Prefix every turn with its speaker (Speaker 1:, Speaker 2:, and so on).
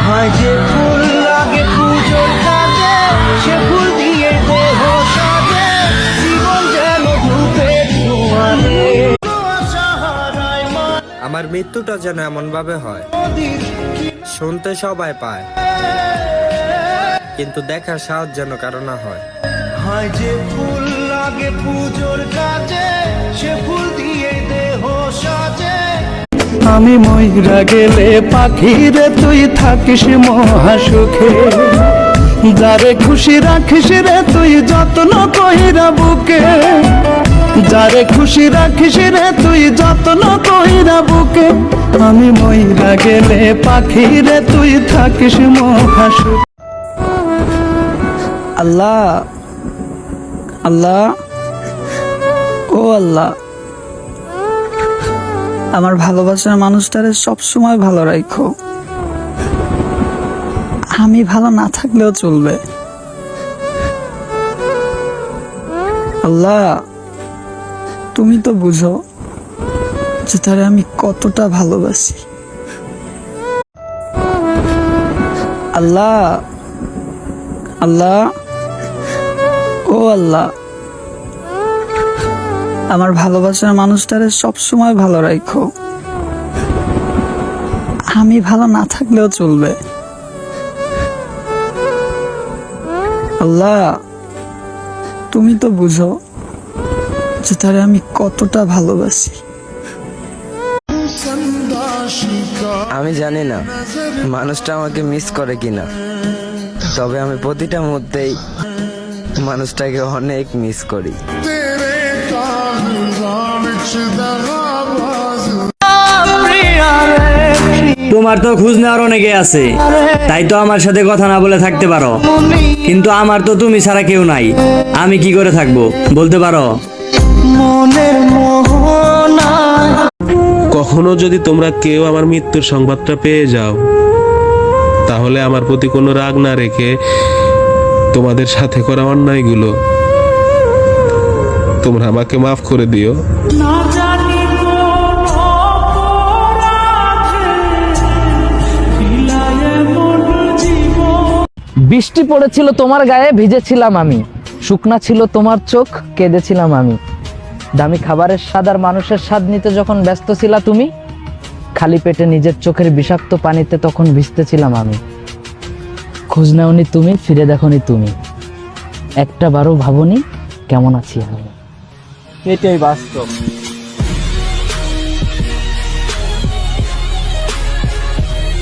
Speaker 1: হয় যে ফুল লাগে পুজোর কাজে, সে ফুল দিয়ে দেহ সাজে, জীবন যেন ধূপের ধোঁয়াতে।
Speaker 2: আমার মৃত্যুটা যেন এমন ভাবে হয়, শুনতে সবাই পায়, কিন্তু দেখার সাহস যেন কারো না হয়।
Speaker 1: হয় যে ফুল লাগে পুজোর কাজে, সে ফুল দিয়ে দেহ সাজে। আমি মইরা গেলে পাখিরে তুই থাকিস মহাসুখে, যারে খুশি রাখিস রে তুই যত্ন কইরা বুকে, যারে খুশি রাখিস রে তুই যত্ন কইরা বুকে। আমি মইরা গেলে পাখিরে তুই থাকিস মহাসুখে। আল্লাহ আল্লাহ ও আল্লাহ, আমার ভালোবাসার মানুষটারে সবসময় ভালো রাখো। আমি ভালো না থাকলেও চলবে। আল্লাহ তুমি তো বুঝো যে তারে আমি কতটা ভালোবাসি। আল্লাহ আল্লাহ ও আল্লাহ, আমার ভালোবাসার মানুষটারে সবসময় ভালো রাখো। আমি ভালো না থাকলেও চলবে। আল্লাহ তুমি তো বুঝো যে তারে আমি কতটা ভালোবাসি।
Speaker 2: আমি জানি না মানুষটা আমাকে মিস করে কিনা, তবে আমি প্রতিটা মুহূর্তেই মানুষটাকে অনেক মিস করি।
Speaker 3: তোমার তো খোঁজ নেওয়ার অনেকে আছে, তাই তো আমার সাথে কথা না বলে থাকতে পারো, কিন্তু আমার তো তুমি ছাড়া কেউ নাই। আমি কি করে থাকবো বলতে পারো?
Speaker 1: মনের মোহনা
Speaker 4: কখনো যদি তোমরা কেউ আমার মৃত্যুর সংবাদটা পেয়ে যাও, তাহলে আমার প্রতি কোনো রাগ না রেখে তোমাদের সাথে করা অন্যায়গুলো তোমরা আমাকে মাফ করে দিও।
Speaker 5: বৃষ্টি পড়েছিল তোমার গায়ে, ভিজেছিলাম আমি, শুকনা ছিল তোমার চোখ, কেঁদেছিলাম আমি। দামি খাবারের স্বাদ আর মানুষের স্বাদ নিতে যখন ব্যস্ত ছিলা তুমি, খালি পেটে নিজের চোখের বিষাক্ত পানিতে তখন ভিজতেছিলাম আমি। খোঁজ নেওনি তুমি, ফিরে দেখোনি তুমি, একটা বারও ভাবনি কেমন আছি আমি।
Speaker 3: এটাই বাস্তব।